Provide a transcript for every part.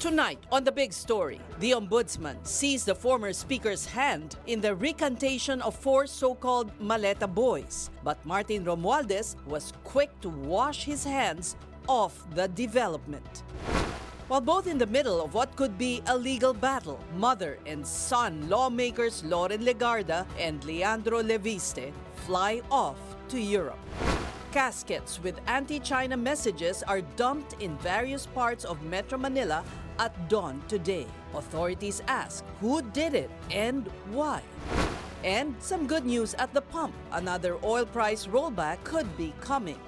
Tonight on The Big Story, the Ombudsman sees the former speaker's hand in the recantation of 4 so-called Maleta boys. But Martin Romualdez was quick to wash his hands off the development. While both in the middle of what could be a legal battle, mother and son lawmakers Loren Legarda and Leandro Leviste fly off to Europe. Caskets with anti-China messages are dumped in various parts of Metro Manila at dawn today. Authorities ask who did it and why. And some good news at the pump. Another oil price rollback could be coming.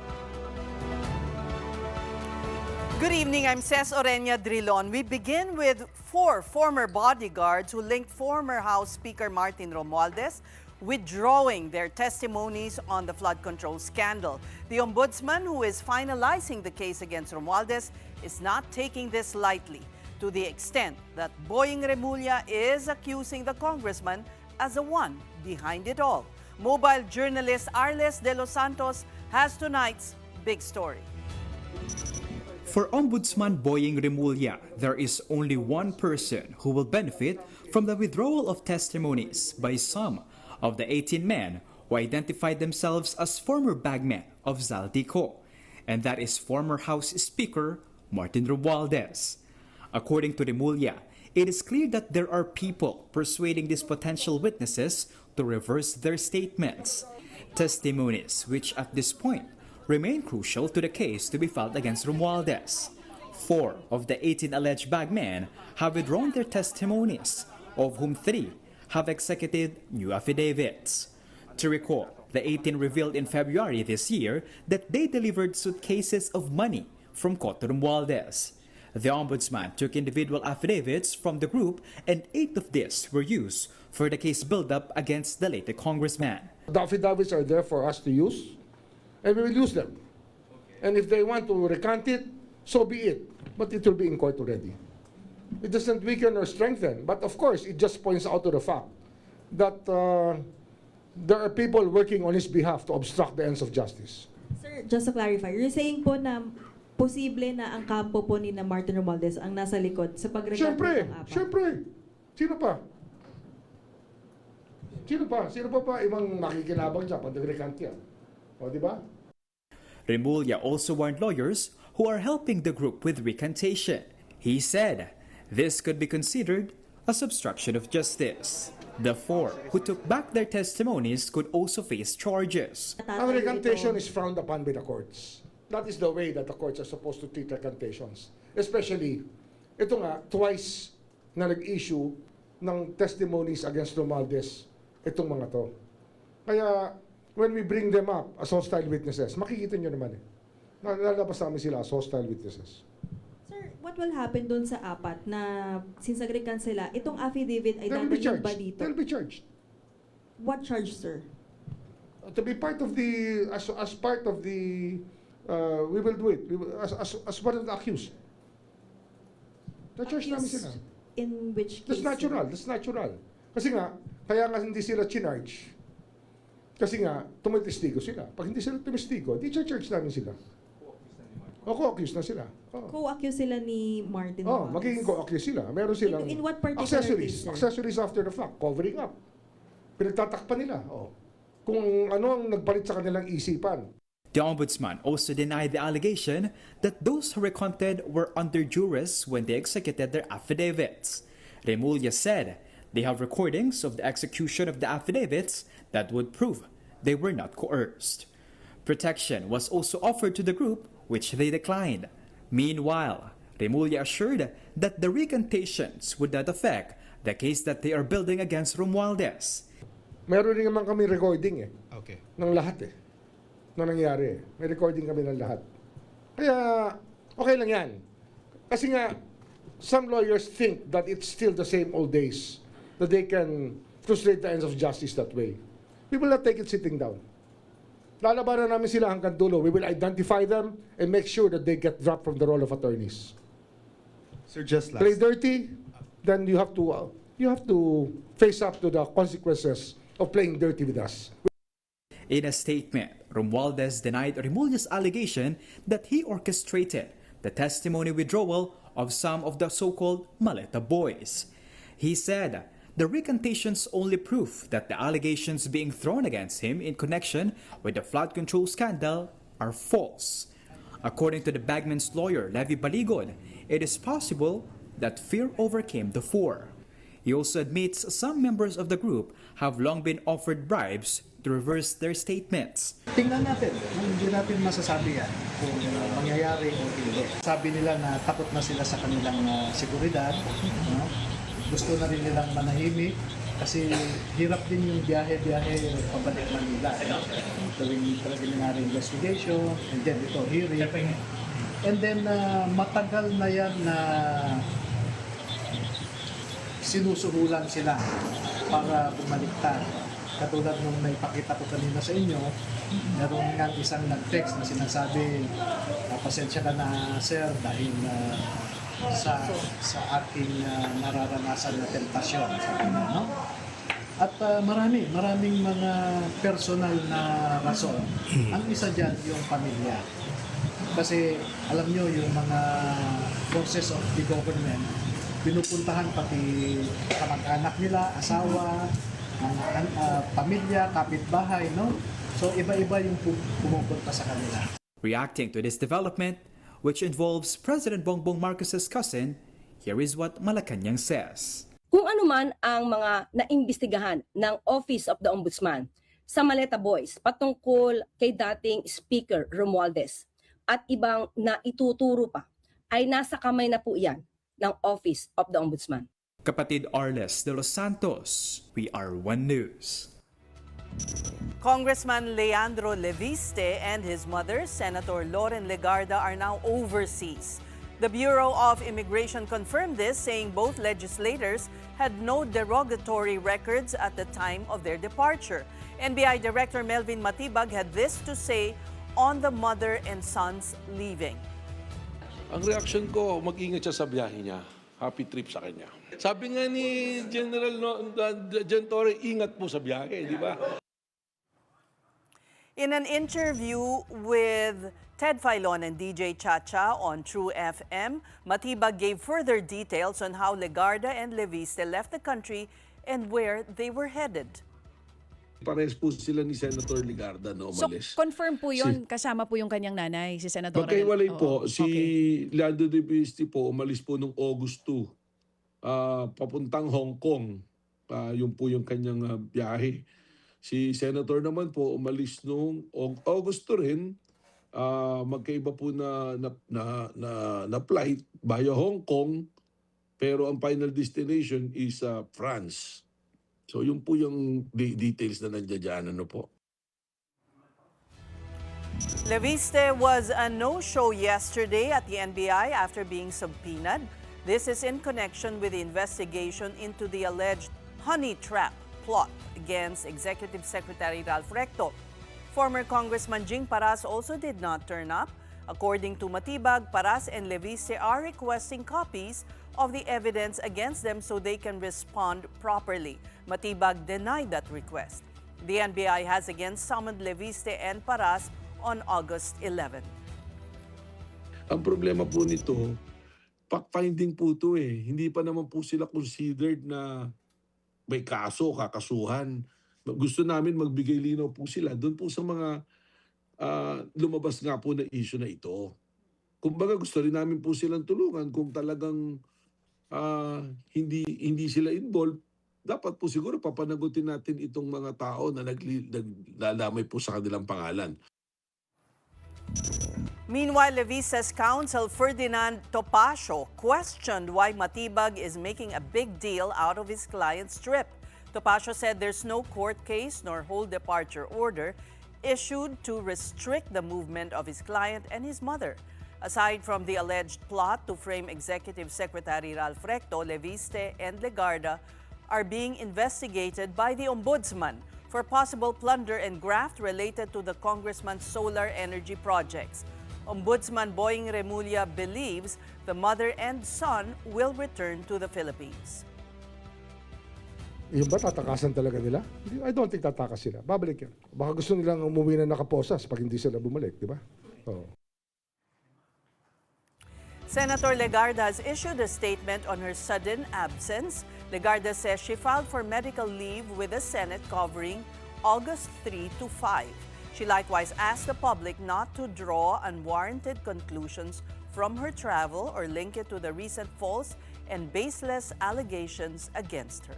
Good evening, I'm Ces Orenia Drilon. We begin with 4 former bodyguards who linked former House Speaker Martin Romualdez withdrawing their testimonies on the flood control scandal. The Ombudsman, who is finalizing the case against Romualdez, is not taking this lightly, to the extent that Boying Remulla is accusing the congressman as the one behind it all. Mobile journalist Arles de los Santos has tonight's big story. For Ombudsman Boying Remulla, there is only one person who will benefit from the withdrawal of testimonies by some of the 18 men who identified themselves as former bagmen of Zaldico, and that is former House Speaker Martin Romualdez. According to Remulla, it is clear that there are people persuading these potential witnesses to reverse their statements. Testimonies which at this point remain crucial to the case to be filed against Romualdez. 4 of the 18 alleged bagmen have withdrawn their testimonies, of whom 3 have executed new affidavits. To recall, the 18 revealed in February this year that they delivered suitcases of money from Cotto Romualdez. The Ombudsman took individual affidavits from the group, and 8 of these were used for the case build-up against the late congressman. The affidavits are there for us to use, and we will use them. And if they want to recant it, so be it. But it will be in court already. It doesn't weaken or strengthen, but of course, it just points out to the fact that there are people working on his behalf to obstruct the ends of justice. Sir, just to clarify, you're saying po na posible na ang kampo po ni na Martin Romualdez ang nasa likod sa pagrekanto ng APA? Siyempre. Sino pa? Sino pa? Sino pa ibang makikinabang dyan pag nag-recant yan? O, di ba? Remulla also warned lawyers who are helping the group with recantation. He said this could be considered as obstruction of justice. The 4 who took back their testimonies could also face charges. Ang recantation is frowned upon by the courts. That is the way that the courts are supposed to treat recantations. Especially, ito nga, twice na nag-issue ng testimonies against Romualdez, itong mga to. Kaya, when we bring them up as hostile witnesses, makikita nyo naman Nalalabas namin sila as hostile witnesses. Sir, what will happen dun sa 4 na since nag-recant sila, itong affidavit ay dadalhin ba dito? They'll be charged. What charge, sir? To be part of the, as part of the, we will do it. We will, as part of the accused. Na-charge namin sila. In which case? That's natural. That's natural. Kasi nga, kaya nga hindi sila chinarge. Kasi nga, tumitistigo sila. Pag hindi sila tumitistigo, di charge namin sila. O, co-accused na sila. Co-accused sila ni Martin Romualdez? Magiging co-accused sila. Meron silang In what particular accessories. case, sir? Accessories after the fact. Covering up. Pinagtatakpan nila. Kung ano ang nagpalit sa kanilang isipan. The Ombudsman also denied the allegation that those who recanted were under duress when they executed their affidavits. Remulla said they have recordings of the execution of the affidavits that would prove they were not coerced. Protection was also offered to the group, which they declined. Meanwhile, Remulla assured that the recantations would not affect the case that they are building against Romualdez. Meron rin naman kami recording Okay. ng lahat na nangyari. May recording kami ng lahat. Kaya, okay lang yan. Kasi nga, some lawyers think that it's still the same old days, that they can frustrate the ends of justice that way. We will not take it sitting down. Lalabanan namin sila hanggang dulo. We will identify them and make sure that they get dropped from the role of attorneys. Sir, just last. Play dirty, then you have to face up to the consequences of playing dirty with us. In a statement, Romualdez denied Remulla's allegation that he orchestrated the the testimony withdrawal of some of the so-called Maleta boys. He said the recantations only prove that the allegations being thrown against him in connection with the flood control scandal are false. According to the bagman's lawyer, Levi Baligod, it is possible that fear overcame the four. He also admits some members of the group have long been offered bribes to reverse their statements. Tingnan natin, hindi natin masasabi yan kung mangyayari o hindi. Sabi nila na takot na sila sa kanilang seguridad. No? Gusto na rin nilang manahimik kasi hirap din yung biyahe-biyahe pabalik Manila. No? Gawing preliminary investigation, and then ito, hearing. And then matagal na yan na sinusuhulan sila para bumaligtad. Katulad nung naipakita ko kanina sa inyo, meron nga isang nag-text na sinasabi, pasensya ka na sir dahil sa aking nararanasan na tentasyon. Sabi niya, no? At maraming mga personal na rason. Ang isa dyan yung pamilya. Kasi alam nyo yung mga forces of the government, pinupuntahan pati kamag-anak nila, asawa, pamilya, kapitbahay, no? So iba-iba yung pumupunta sa kanila. Reacting to this development, which involves President Bongbong Marcos's cousin, here is what Malacanang says. Kung ano man ang mga naimbestigahan ng Office of the Ombudsman sa Maleta Boys patungkol kay dating Speaker Romualdez at ibang naituturo pa, ay nasa kamay na po yan ng Office of the Ombudsman. Kapatid Arles de los Santos, we are One News. Congressman Leandro Leviste and his mother, Senator Loren Legarda, are now overseas. The Bureau of Immigration confirmed this, saying both legislators had no derogatory records at the time of their departure. NBI Director Melvin Matibag had this to say on the mother and son's leaving. Ang reaction ko, mag-ingat siya sa biyahe niya. Happy trip sa kanya. Sabi nga ni General Torre, ingat po sa biyahe, di ba? In an interview with Ted Filon and DJ Chacha on True FM, Matibag gave further details on how Legarda and Leviste left the country and where they were headed. Pares po sila ni Senator Legarda na So, umalis. confirm po yun, kasama po yung kanyang nanay, si Senator. Magkaiwalay po, si Okay. Leandro Leviste po umalis po noong August 2, papuntang Hong Kong. Yun po yung kanyang biyahe. Si Senator naman po umalis noong August 2 rin, magkaiba po na flight via Hong Kong, pero ang final destination is France. So yun po yung details na nandiyan dyan, ano po. Leviste was a no-show yesterday at the NBI after being subpoenaed. This is in connection with the investigation into the alleged honey trap plot against Executive Secretary Ralph Recto. Former Congressman Jing Paras also did not turn up. According to Matibag, Paras and Leviste are requesting copies of the evidence against them so they can respond properly. Matibag denied that request. The NBI has again summoned Leviste and Paras on August 11. Ang problema po nito, fact-finding po ito eh. Hindi pa naman po sila considered na may kaso, kakasuhan. Gusto namin magbigay linaw po sila doon po sa mga lumabas nga po na issue na ito. Kumbaga gusto rin namin po silang tulungan kung talagang hindi sila involved. Dapat po siguro papanagutin natin itong mga tao na naglalamay po sa kanilang pangalan. Meanwhile, Leviste's counsel Ferdinand Topacio questioned why Matibag is making a big deal out of his client's trip. Topacio said there's no court case nor whole departure order issued to restrict the movement of his client and his mother. Aside from the alleged plot to frame Executive Secretary Ralph Recto, Leviste and Legarda are being investigated by the Ombudsman for possible plunder and graft related to the congressman's solar energy projects. Ombudsman Boying Remulla believes the mother and son will return to the Philippines. Yung ba tatakasan talaga nila? I don't think tatakas sila. Babalik yan. Baka gusto nilang umuwi na nakaposas pag hindi sila bumalik, di ba? Oo. Senator Legarda has issued a statement on her sudden absence. Legarda says she filed for medical leave with the Senate covering August 3 to 5. She likewise asked the public not to draw unwarranted conclusions from her travel or link it to the recent false and baseless allegations against her.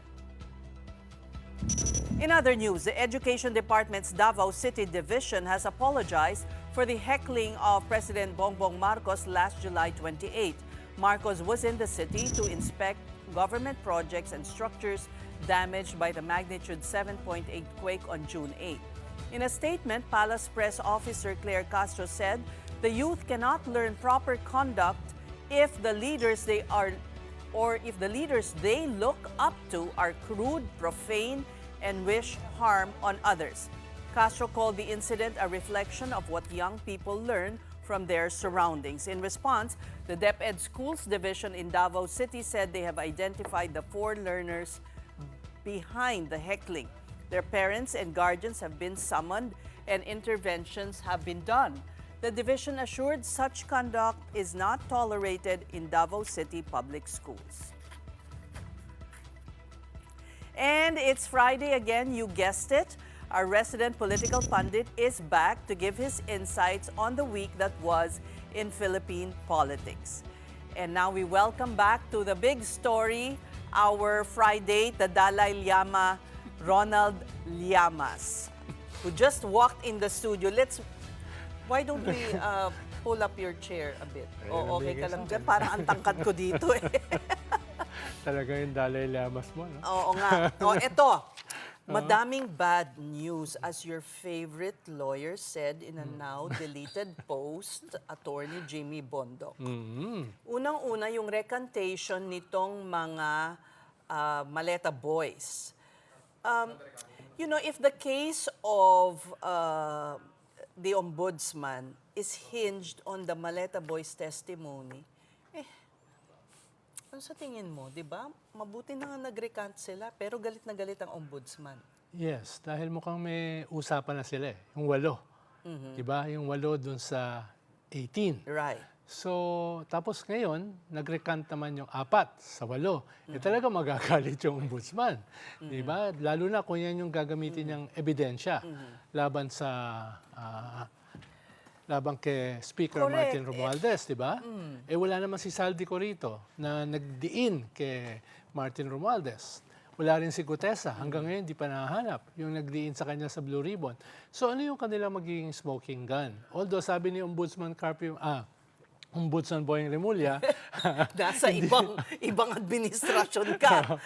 In other news, the Education Department's Davao City Division has apologized for the heckling of President Bongbong Marcos last July 28. Marcos was in the city to inspect government projects and structures damaged by the magnitude 7.8 quake on June 8. In a statement, Palace Press Officer Claire Castro said the youth cannot learn proper conduct if the leaders they look up to are crude, profane, and wish harm on others. Castro called the incident a reflection of what young people learn from their surroundings. In response, the DepEd Schools Division in Davao City said they have identified the 4 learners behind the heckling. Their parents and guardians have been summoned and interventions have been done. The division assured such conduct is not tolerated in Davao City Public Schools. And it's Friday again, you guessed it. Our resident political pundit is back to give his insights on the week that was in Philippine politics. And now we welcome back to the big story, our Friday, the Dalai Lama, Ronald Llamas, who just walked in the studio. Why don't we pull up your chair a bit? O okay ka lang dyan? Parang ang tangkad ko dito eh. Talaga yung Dalai Lamas mo, no? Oo nga. O, eto. Madaming bad news, as your favorite lawyer said in a now-deleted post, Attorney Jimmy Bondoc. Unang-una, yung recantation nitong mga Maleta boys. If the case of the ombudsman is hinged on the Maleta boys' testimony, ano sa tingin mo, di ba? Mabuti na nga nag-recant sila, pero galit na galit ang ombudsman. Yes, dahil mukhang may usapan na sila eh. Yung 8. Di ba? Yung 8 dun sa 18. Right. So, tapos ngayon, nag-recant naman yung 4 sa 8. Talaga magagalit yung ombudsman. Di ba? Lalo na kung yan yung gagamitin niyang ebidensya laban sa laban kay Speaker Correct. Martin Romualdez, di ba? Wala naman si Saldico rito na nagdiin kay Martin Romualdez. Wala rin si Gutesa. Hanggang ngayon, di pa nahanap yung nagdiin sa kanya sa Blue Ribbon. So, ano yung kanilang magiging smoking gun? Although, sabi ni Ombudsman Ombudsman Boying Remulla, nasa ibang administrasyon ka.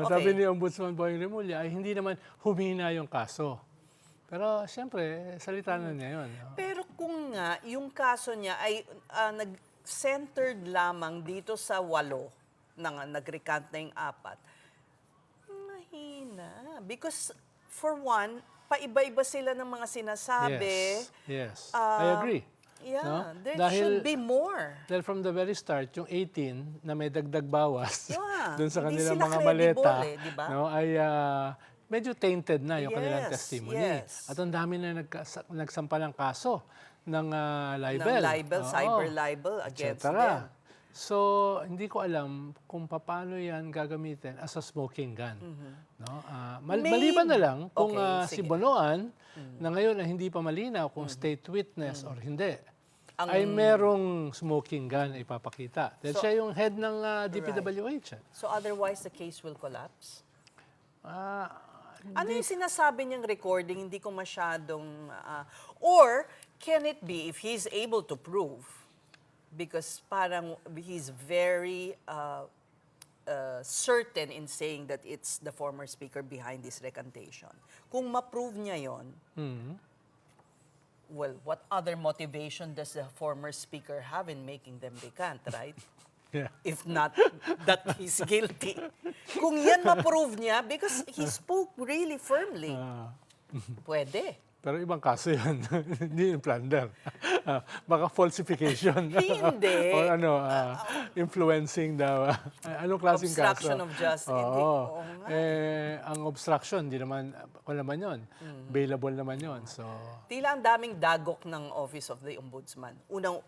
Sabi ni Ombudsman Boying Remulla, ay hindi naman humina yung kaso. Pero siyempre, salita na niya yun. Pero kung nga, yung kaso niya ay nag-centered lamang dito sa 8, nag-recant na yung 4, mahina. Because for one, paiba-iba sila ng mga sinasabi. Yes. I agree. Yeah, no? there should be more. Dahil from the very start, yung 18 na may dagdag bawas dun sa hindi kanilang sila mga credible, maleta, diba? no, ay medyo tainted na yung kanilang testimony. Yes. At ang dami na nagsampa ng kaso ng libel. Ng libel, cyber libel against them. So, hindi ko alam kung paano yan gagamitin as a smoking gun. No? Maliban na lang kung si Bonoan, na ngayon ay hindi pa malinaw kung state witness or hindi, ay merong smoking gun na ipapakita. Dahil siya yung head ng DPWH. So otherwise, the case will collapse? Ano yung sinasabi niyang recording? Hindi ko masyadong... or can it be, if he's able to prove, because parang he's very certain in saying that it's the former speaker behind this recantation. Kung ma-prove niya yon, well, what other motivation does the former speaker have in making them recant, right? Yeah. If not that he's guilty. Kung yan ma-prove niya, because he spoke really firmly, pwede. Pero ibang kaso yan. Hindi yung plunder. Baka falsification. Hindi. Or influencing the... anong klaseng kaso? Obstruction of justice. Ang obstruction, hindi naman, wala naman yun. Available naman yun. So, tila ang daming dagok ng Office of the Ombudsman. Unang,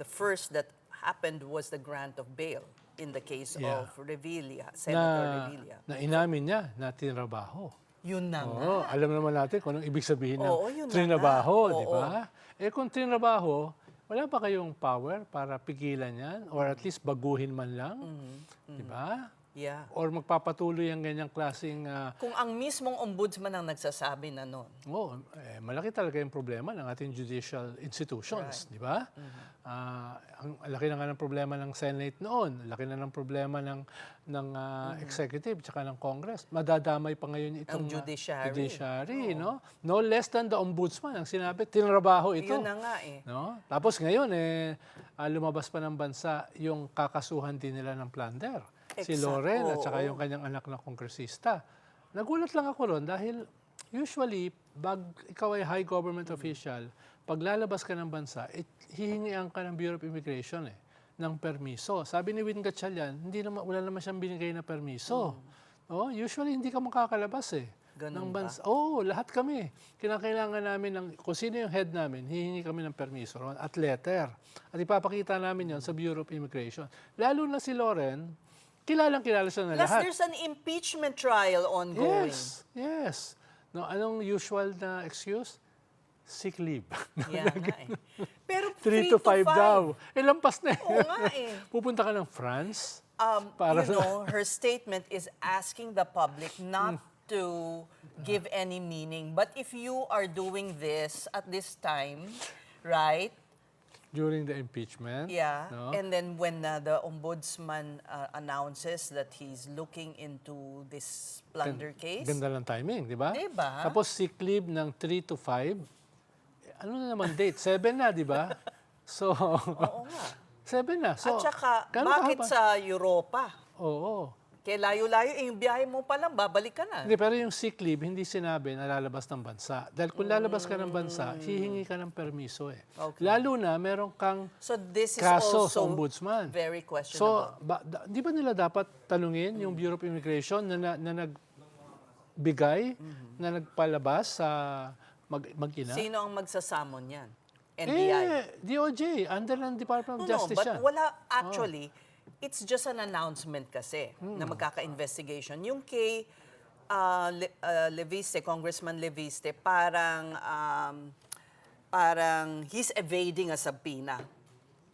the first that happened was the grant of bail in the case Yeah. of Revilla, Senator Revilla. na inamin niya na tinrabaho. Yun na nga. Oo, alam naman natin kung anong ibig sabihin ng Oo, yun na trinabaho, nga. di ba? Eh kung trinabaho, wala pa kayong power para pigilan yan or at least baguhin man lang, di ba? Yeah. Or magpapatuloy ang ganyang klaseng Kung ang mismong ombudsman ang nagsasabi na nun. malaki talaga yung problema ng ating judicial institutions, di ba? Ang laki na nga ng problema ng Senate noon, laki na ng problema ng executive tsaka ng Congress. Madadamay pa ngayon itong Ang judiciary. judiciary, no? No less than the ombudsman ang sinabi, tinrabaho ito. Yun na nga eh. No? Tapos ngayon lumabas pa ng bansa yung kakasuhan din nila ng plunder. Si Exact. Loren at saka Oo. yung kanyang anak na kongresista. Nagulat lang ako ron dahil usually, ikaw ay high government official, pag lalabas ka ng bansa, hihingian ka ng Bureau of Immigration ng permiso. Sabi ni Win Gatchalian, wala naman siyang binigay na permiso. Usually, hindi ka makakalabas Ganun ng bansa. Lahat kami. Kinakailangan namin, kung sino yung head namin, hihingi kami ng permiso at letter. At ipapakita namin yon sa Bureau of Immigration. Lalo na si Loren, kilalang-kilala siya na Plus, lahat. there's an impeachment trial ongoing. Yes. No, anong usual na excuse? Sick leave. Yan nga eh. Pero 3 to 5 daw. Lampas na. Oo nga eh. Pupunta ka ng France? Her statement is asking the public not to give any meaning. But if you are doing this at this time, right? During the impeachment? Yeah. No? And then when the ombudsman announces that he's looking into this plunder case. Ganda ng timing, di ba? Diba? Tapos sick leave ng 3 to 5. Ano na naman date? 7 na, di ba? So, Oo nga. 7 na. So, At saka, gano'n bakit kahaba? sa Europa? Oo. Kaya layo-layo, yung biyahe mo pa lang, babalik ka na. Hindi, pero yung sick leave, hindi sinabi na lalabas ng bansa. Dahil kung lalabas ka ng bansa, hihingi ka ng permiso Okay. Lalo na, meron kang So this is kaso also sa ombudsman. very So, questionable. di ba nila dapat tanungin yung Bureau of Immigration na nagbigay, na nagpalabas sa mag-ina? Sino ang magsasamon yan? NBI? DOJ, under ng Department of Justice but yan. wala actually. It's just an announcement kasi na magkaka-investigation. Yung kay Leviste, Congressman Leviste, parang he's evading a subpoena.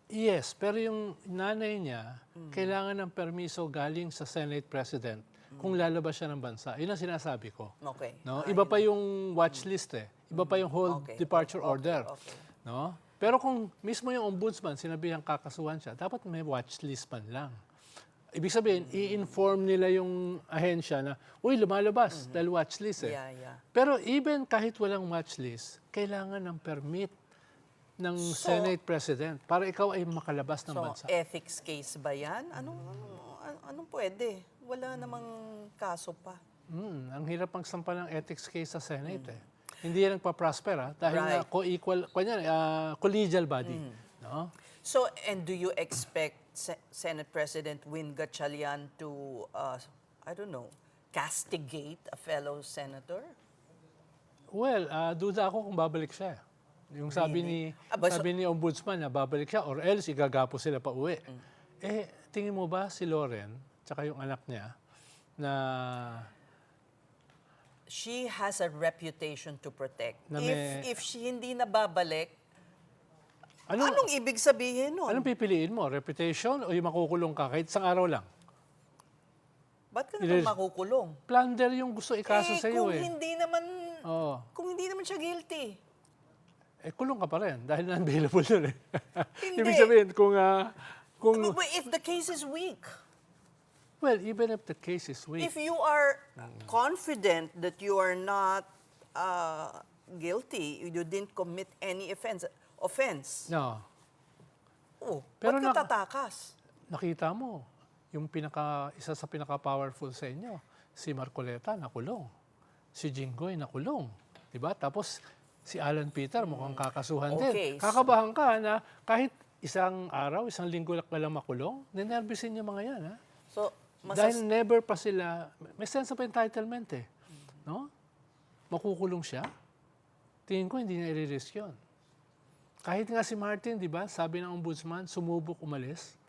Yes, pero yung nanay niya, kailangan ng permiso galing sa Senate President kung lalabas siya ng bansa. Yun ang sinasabi ko. Okay. No? Iba pa yung watch list Iba pa yung whole Okay. departure order. Okay. No? Pero kung mismo yung ombudsman, sinabihang kakasuhan siya, dapat may watch list man lang. Ibig sabihin, i-inform nila yung ahensya na, uy, lumalabas dahil watch list Yeah, yeah. Pero even kahit walang watch list, kailangan ng permit ng Senate President para ikaw ay makalabas ng bansa. So, ethics case ba yan? Anong pwede? Wala namang kaso pa. Ang hirap ang sampa ng ethics case sa Senate Hindi yan nagpa-prosper dahil Right. nga collegial body. No? So, and do you expect Senate President Win Gatchalian to, castigate a fellow senator? Well, duda ako kung babalik siya. Yung sabi ni Ombudsman na babalik siya or else igagapo sila pa uwi. Tingin mo ba si Loren, tsaka yung anak niya, na She has a reputation to protect. Na If she hindi nababalik, anong anong ibig sabihin nun? anong pipiliin mo? Reputation o yung makukulong ka kahit isang araw lang? Ba't ka naman makukulong? Plunder yung gusto ikaso sa iyo kung hindi naman siya guilty. Kulong ka pa rin dahil non-bailable yun Hindi. Ibig sabihin, kung But if the case is weak, well, even if the case is weak, if you are confident that you are not guilty, you didn't commit any offense, no, pero Pero ba't ka tatakas? nakita mo, yung isa sa pinaka-powerful sa inyo, si Marcoleta nakulong, si Jinggoy nakulong, di ba? Tapos si Alan Peter mukhang kakasuhan Okay. din. Kakabahan ka na kahit isang araw, isang linggo ka lang makulong, ninervisin yung mga yan, ha? So, Dahil never pa sila, may sense of entitlement no? Makukulong siya, tingin ko hindi niya i-risk yun. Kahit nga si Martin, di ba, sabi ng ombudsman, sumubok umalis.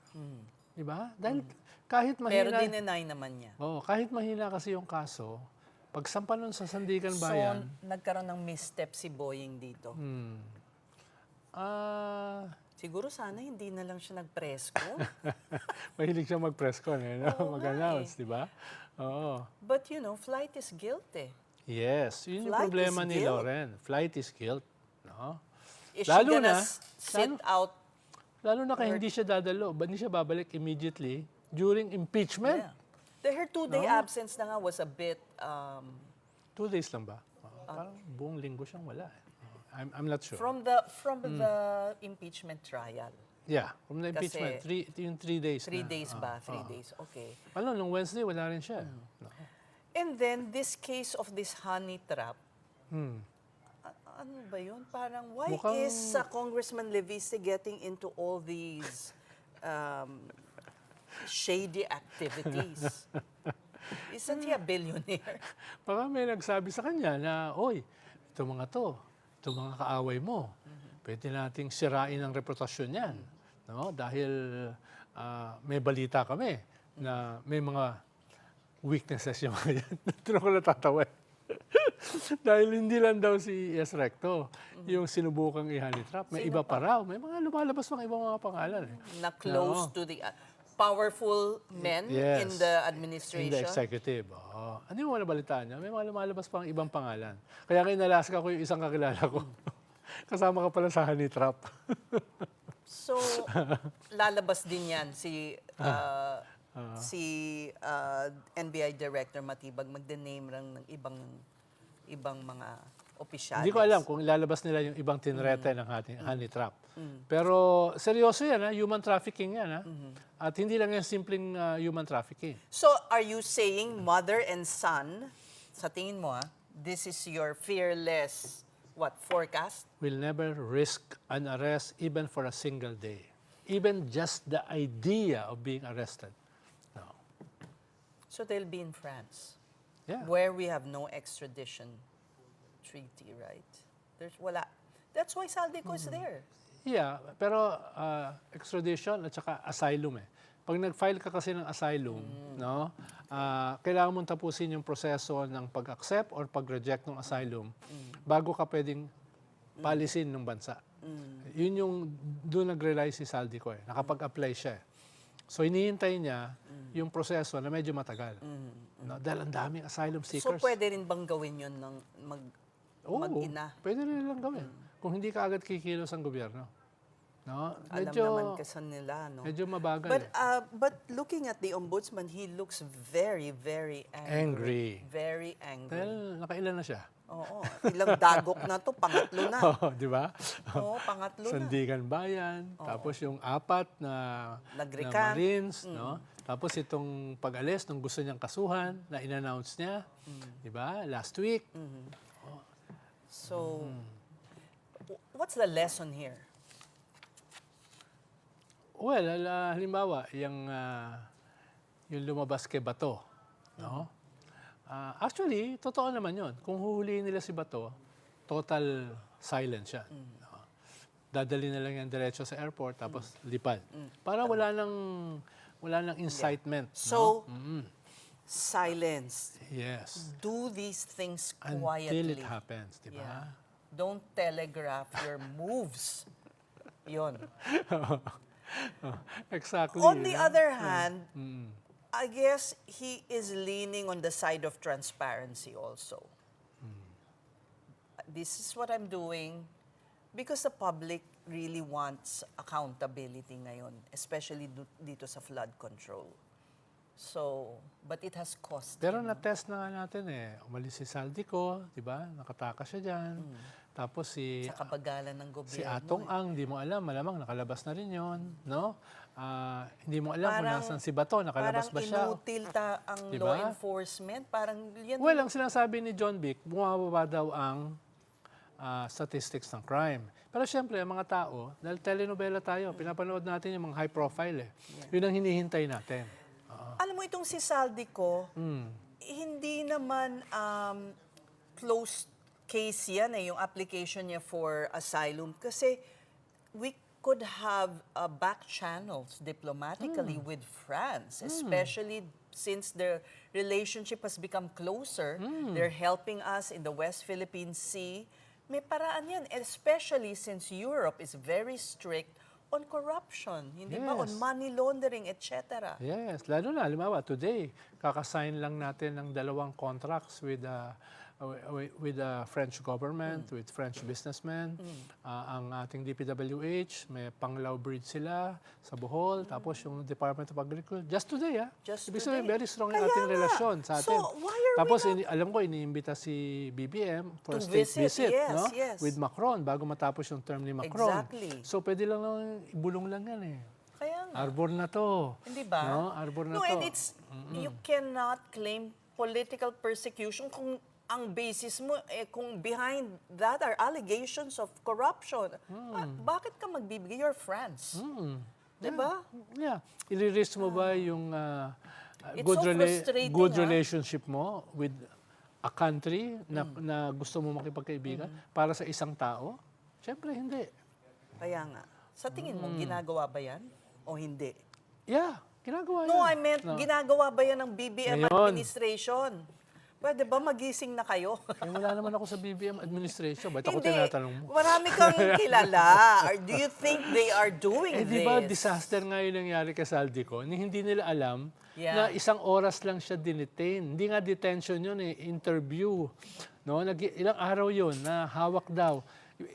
Di ba? Dahil kahit Pero mahina... dinenay naman niya. kahit mahina kasi yung kaso, pagsampa nun sa Sandigan So, Bayan, nagkaroon ng misstep si Boying dito. Siguro sana hindi na lang siya nag-presko. mahilig siya mag-presscon, no? Oo nga Mag-announce, di ba? Oo. But you know, flight is guilt eh. Yes, yun yung Flight problema is ni guilt. Lauren. Flight is guilt. No? Is Lalo she gonna na- sit out? Lalo na kaya hindi siya dadalo, hindi siya babalik immediately during impeachment. Yeah. Her 2-day absence na nga was a bit, 2 days lang ba? Parang buong linggo siyang wala. I'm not sure. from the impeachment trial. Yeah, from the impeachment. Kasi- Yung 3 days 3 na. days ba? 3 days, okay. Ano, nung Wednesday, wala rin siya. No. And then, this case of this honey trap, Hmm. ano ba yun? Parang, why Mukhang- is Congressman Leviste getting into all these shady activities? Isn't he a billionaire? Baka may nagsabi sa kanya na, oy, itong mga mga kaaway mo, pwede nating sirain ang reputasyon yan. No? Dahil may balita kami na may mga weaknesses yung mga yan. Doon ako natatawa. Dahil hindi lang daw si S. Recto yung sinubukang i-honey trap. May iba pa raw. May mga lumalabas mga ibang mga pangalan. Na close to the powerful men in the administration. In the executive. Ano yung mga balitaan niya? May mga lumalabas pang ibang pangalan. Kaya kinalaska ko yung isang kakilala ko. Kasama ka pala sa honey trap. So, lalabas din yan si NBI Director Matibag, magde-name lang ng ibang mga opisyales. Hindi ko alam kung ilalabas nila yung ibang tinrete ng honey trap. Pero seryoso yan, human trafficking yan. At hindi lang yan simpleng human trafficking. So, are you saying mother and son, sa tingin mo this is your fearless, forecast? Will never risk an arrest even for a single day. Even just the idea of being arrested. No. So, they'll be in France, Yeah. where we have no extradition treaty, right? There's wala. That's why Saldico is there. Yeah, pero extradition at saka asylum eh. Pag nag-file ka kasi ng asylum, no, kailangan mong tapusin yung proseso ng pag-accept or pag-reject ng asylum bago ka pwedeng palisin ng bansa. Yun yung doon nag-rely si Saldico eh. Nakapag-apply siya eh. So hinihintay niya yung proseso na medyo matagal. No, dahil ang daming asylum So, seekers. pwede rin bang gawin yun ng mag-ina? Pwede rin lang gawin. Kung hindi ka agad kikilos ang gobyerno. No? Alam naman kasi nila, no? Medyo mabagal But looking at the ombudsman, he looks very, very angry. Angry. Very angry. Dahil nakailan na siya. Oo. Ilang dagok na to, pangatlo na. Di ba? Oo, pangatlo na. Sandigan Bayan, tapos yung 4 na Nag-recant. Marines, no? Tapos itong pag-alis nung gusto niyang kasuhan na in-announce niya, di ba? Last week. So, what's the lesson here? Well, halimbawa, yung lumabas kay Bato, no? Actually, totoo naman yun. Kung huhulihin nila si Bato, total silence siya. No? Dadali na lang yan diretso sa airport, tapos lipad. Para wala nang incitement. So, silence. Yes. Do these things Until quietly. it happens, di ba? Yeah. Don't telegraph your moves. Yon. Exactly. On the other hand, I guess he is leaning on the side of transparency also. This is what I'm doing because the public really wants accountability ngayon, especially dito sa flood control. So, but it has cost. Pero na-test na nga natin eh. Umalis si Saldico, di ba? Nakatakas siya dyan. Tapos Sa kabagalan ng gobyerno. si Atong Ang, hindi mo alam, malamang nakalabas na rin yon, no? Hindi mo alam kung nasan si Bato, nakalabas ba siya? Parang inutil ang Diba? law enforcement. Parang yan. Well, ang sinasabi ni John Vic, bumababa daw ang statistics ng crime. Pero siyempre, ang mga tao, dahil telenovela tayo, pinapanood natin yung mga high profile eh. Yun ang hinihintay natin. Alam mo, itong si Saldico, hindi naman closed case yan yung application niya for asylum. Kasi we could have back channels diplomatically with France, especially since their relationship has become closer. They're helping us in the West Philippine Sea. May paraan yan, especially since Europe is very strict on corruption, hindi ba? On Yes. money laundering, etc. Yes, lalo na, halimbawa, today, kakasign lang natin ng 2 contracts with the French government, with French businessmen. Ang ating DPWH, may Panglao Bridge sila sa Bohol, tapos yung Department of Agriculture. Just today, Just Ibig sabihin, today. very strong Kaya yung ating nga. relasyon sa So, atin. why are we Tapos, not- alam ko, iniimbita si BBM for a To state visit, visit, yes, no? yes. With Macron, bago matapos yung term ni Macron. Exactly. So, pwede lang ibulong lang yan Kaya nga. Arbor na to. Hindi ba? No? Arbor na No, to. and it's, you cannot claim political persecution kung ang basis mo, kung behind that are allegations of corruption. Bakit ka magbibigay? You're France. Diba? Yeah. I-risk mo ba yung It's so frustrating, good ah. relationship mo with a country na gusto mo makipagkaibigan para sa isang tao? Siyempre, hindi. Kaya nga. Sa tingin mo, ginagawa ba yan? O hindi? Yeah, ginagawa No, yan. I meant, ginagawa ba yan ng BBM Ngayon. administration? Pwede ba magising na kayo? Eh, wala naman ako sa BBM administration. Ba't ako Hindi. tinatanong mo? Marami kang kilala. Or do you think they are doing Eh, this? di ba disaster nga yung nangyari kay Saldico? Hindi nila alam Yeah. na 1 oras lang siya dinetain. Hindi nga detention yun interview. No? Ilang araw yun na hawak daw.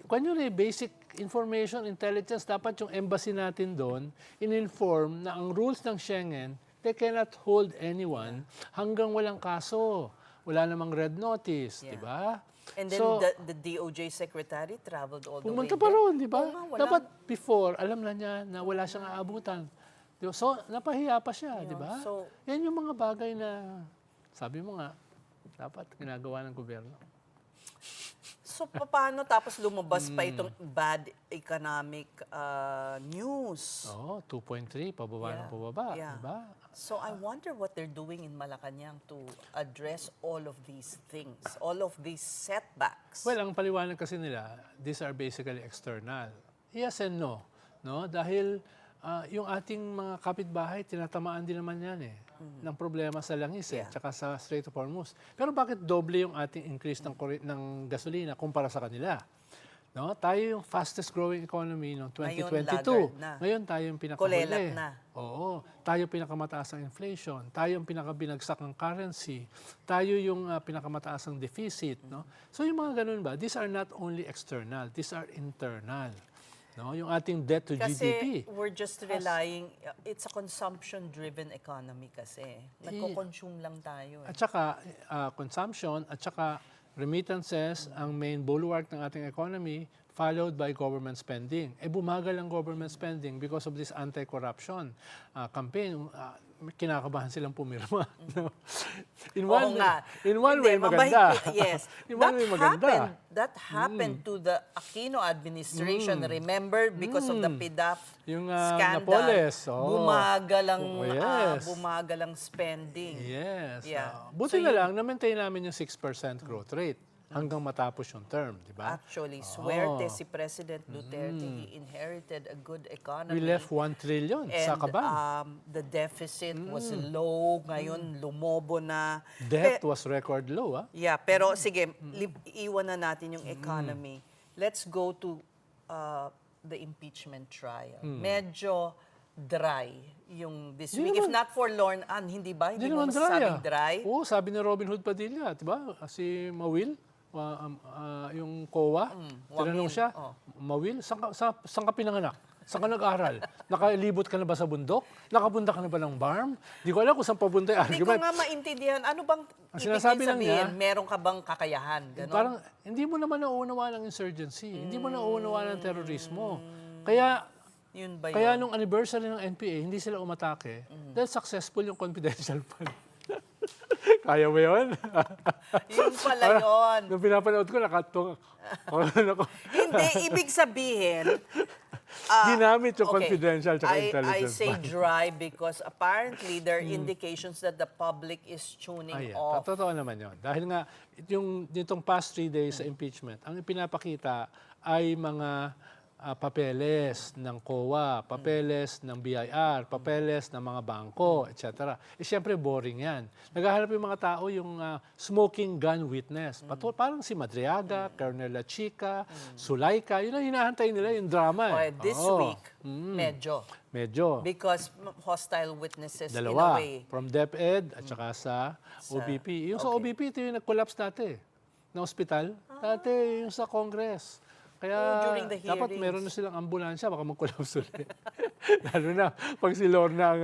Kung yun basic information, intelligence, dapat yung embassy natin doon, in-inform na ang rules ng Schengen, they cannot hold anyone hanggang walang kaso. Wala namang red notice, Yeah. di ba? And then So, the DOJ secretary traveled all the way pumunta there. pa roon, di ba? Oo nga, wala. Dapat before, alam na niya na wala siyang aabutan. Di ba? So, napahiya pa siya, di ba? so- Yan yung mga bagay na, sabi mo nga, dapat ginagawa ng gobyerno. So, paano tapos lumabas pa itong bad economic news? Oo, 2.3, pababa ng pababa, Yeah. di ba? So, I wonder what they're doing in Malacanang to address all of these things, all of these setbacks. Well, ang paliwanag kasi nila, these are basically external. Yes and no. No? Dahil yung ating mga kapitbahay, tinatamaan din naman yan ng problema sa langis tsaka sa Strait of Hormuz. Pero bakit doble yung ating increase ng gasolina kumpara sa kanila? No? Tayo yung fastest growing economy noong 2022. laggard na. Ngayon tayo yung pinakahuli. Kulelat na. Oo. Tayo pinakamataas ang inflation. Tayo yung pinakabinagsak ng currency. Tayo yung pinakamataas ang deficit. No? So yung mga ganun ba, these are not only external, these are internal. No? Yung ating debt to GDP. Kasi we're just relying, it's a consumption-driven economy kasi. Nagko-consume lang tayo. At saka consumption, at saka remittances ang main bulwark ng ating economy, followed by government spending. Bumagal ang government spending because of this anti-corruption campaign. Kinakabahan silang pumirma. No? In one way, maganda. Yes. In one way, maganda. That happened to the Aquino administration. Remember? Because of the PDAF Yung scandal. Napoles. Bumagal ang spending. Yes. Yeah. Buti na lang, na-maintain namin yung 6% growth rate hanggang matapos yung term, di ba? Actually, swerte si President Duterte. He inherited a good economy. We left 1 trillion sa And kaban. the deficit was low. Ngayon, lumobo na. Debt was record low, Yeah, pero sige, iwan na natin yung economy. Let's go to the impeachment trial. Medyo dry yung this week. If not for Lorne Ann, hindi ba? Hindi mo masasabing dry? Oo, sabi ni Robin Hood Padilla, di ba? Si Mawil, yung COA, tinanong siya, Mawil, saan ka pinanganak? Saan ka nag-aral? Nakalibot ka na ba sa bundok? Nakapunta ka na ba ng farm? Di ko alam kung saan papunta yung Hindi ko argument. nga maintindihan. Ano bang ibig sinasabi lang sabihin? niya, Meron ka bang kakayahan? Ganon? Parang hindi mo naman nauunawa ng insurgency. Hindi mo nauunawa ng terorismo. Kaya Yun ba yun? Kaya nung anniversary ng NPA, hindi sila umatake dahil successful yung confidential fund. Kaya mo yun? Yun pala yun. Nung pinapanood ko, nakatung. Hindi, ibig sabihin, ginamit yung confidential tsaka I intelligence say fund. dry because apparently there are indications that the public is tuning off. Totoo naman yun. Dahil nga, itong past 3 days sa impeachment, ang ipinapakita ay mga papeles ng COA, papeles ng BIR, papeles ng mga bangko, etc. Siyempre, boring yan. Naghahanap yung mga tao yung smoking gun witness. Parang si Madriaga, Colonel La Chica, Sulaika, yun ang hinahantay nila yung drama. This week, medyo. Medyo. Because hostile witnesses in a Dalawa. way. From DepEd at saka sa OBP. Yung sa OBP, ito yung nag-collapse dati na ospital. Dati yung sa Congress. Kaya during the dapat hearings. meron na silang ambulansya, baka mag-collapse ulit. Lalo na pag si Lorna ang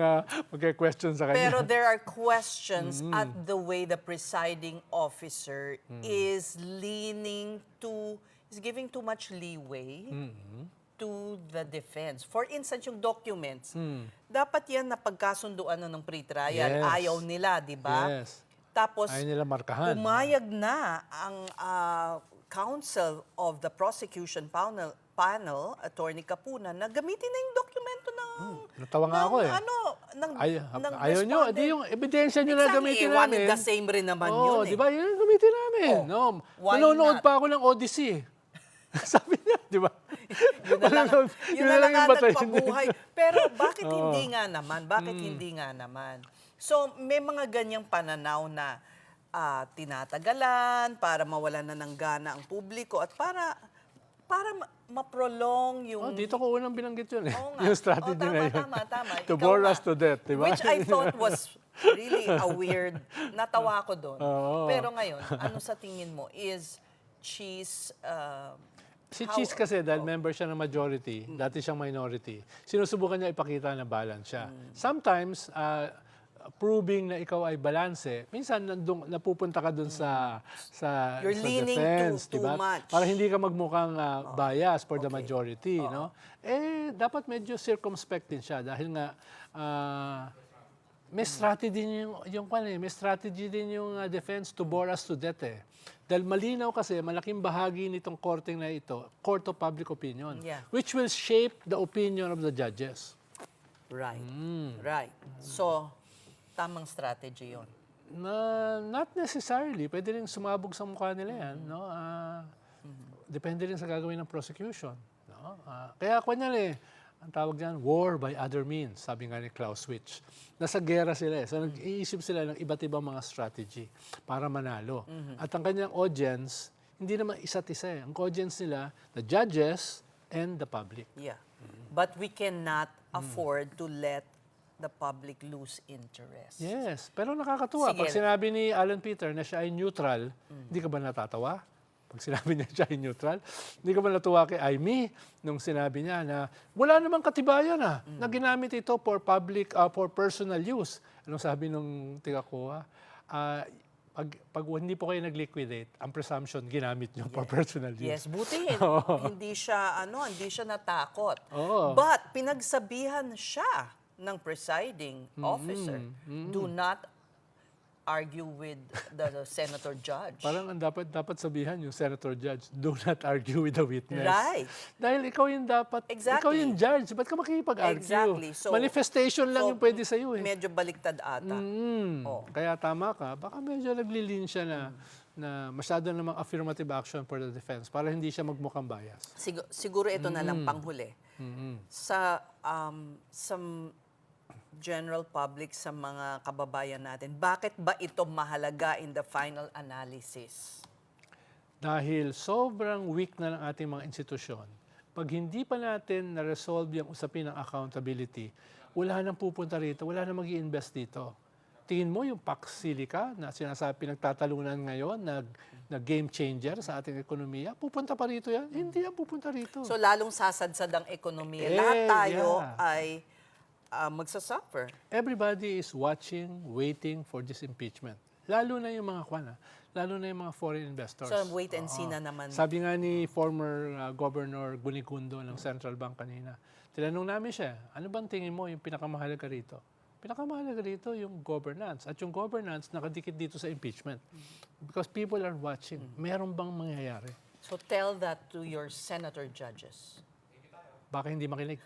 magka-question sa kanya. Pero there are questions at the way the presiding officer is giving too much leeway to the defense. For instance, yung documents, dapat yan na pagkasunduan na ng pre-trial. Yes. Ayaw nila, di ba? Yes. Tapos, Ayaw nila markahan. umayag na ang counsel of the prosecution panel, Attorney Capuna, na gamitin na yung dokumento ng... Natawa nga ako eh. ng Ayaw nyo, respondent. di yung ebidensya nyo na gamitin One namin. and the same rin naman yun eh. Di ba? Yun ang gamitin namin. Oh, No. why Nanonood not? pa ako ng Odyssey. Sabi niya, di ba? Yun na lang yung nga batayan nagpabuhay. Pero bakit hindi nga naman? Bakit hindi nga naman? So, may mga ganyang pananaw na tinatagalan para mawalan na ng gana ang publiko at para ma-prolong yung... Dito ko unang binanggit yun eh. Oo nga. Yung strategy tama, na yun. Tama. To Ikaw bore nga. us to death, di ba? Which I thought was really a weird... Natawa ko doon. Oo. Pero ngayon, ano sa tingin mo? Is Cheese... Si Cheese kasi, dahil member siya ng majority, dati siyang minority, sinusubukan niya ipakita na balance siya. Sometimes, proving na ikaw ay balanse, minsan napupunta ka dun sa You're sa leaning defense, too diba? much. Para hindi ka magmukhang bias for the majority, no? Dapat medyo circumspect din siya dahil nga may strategy din may strategy din yung defense to bore us to death eh. Dahil malinaw kasi, malaking bahagi nitong korteng na ito, court of public opinion, which will shape the opinion of the judges. Right. Right. So, tamang strategy yon. Not necessarily. Pwede rin sumabog sa mukha nila yan. No? Depende rin sa gagawin ng prosecution. No? Kaya kunyari, ang tawag dyan, war by other means, sabi nga ni Clausewitz. Nasa gera sila eh. So nag-iisip sila ng iba't ibang mga strategy para manalo. At ang kanyang audience, hindi naman isa't isa eh. Ang audience nila, the judges and the public. Yeah. But we cannot afford to let the public lose interest. Yes, pero nakakatuwa. Sige. Pag sinabi ni Alan Peter na siya ay neutral, hindi ka ba natatawa? Pag sinabi niya siya ay neutral, hindi ka ba natuwa kay Aimee nung sinabi niya na wala namang katibayan na ginamit ito for public, for personal use. Anong sabi nung tiga-COA? Pag hindi po kayo nag-liquidate, ang presumption ginamit niyo for personal use. Yes, buti hindi siya natakot. Oo. But pinagsabihan siya ng presiding officer, do not argue with the senator judge. Parang ang dapat sabihan yung senator judge, do not argue with the witness. Right. Dahil ikaw yung ikaw yung judge, ba't ka makikipag-argue? Exactly. So, manifestation lang yung pwede sa'yo eh. Medyo baliktad ata. Kaya tama ka, baka medyo naglilin siya na masyado namang affirmative action for the defense para hindi siya magmukhang bias. Siguro ito na lang panghuli. Sa general public, sa mga kababayan natin, bakit ba ito mahalaga in the final analysis? Dahil sobrang weak na ng ating mga institusyon, pag hindi pa natin na-resolve yung usapin ng accountability, wala nang pupunta rito, wala nang mag-i-invest dito. Tingin mo yung Pax Silica na sinasabi pinagtatalunan ngayon na game changer sa ating ekonomiya, pupunta pa rito yan? Hindi yan pupunta rito. So lalong sasadsad ang ekonomiya. Lahat tayo ay magsasuffer. Everybody is watching, waiting for this impeachment. Lalo na yung mga lalo na yung mga foreign investors. So wait and see na naman. Sabi nga ni former Governor Gunigundo ng Central Bank kanina, tinanong namin siya, ano bang tingin mo yung pinakamahalaga rito? Pinakamahalaga rito yung governance. At yung governance nakadikit dito sa impeachment. Because people are watching. Meron bang mangyayari? So tell that to your senator judges. Baka hindi makinig.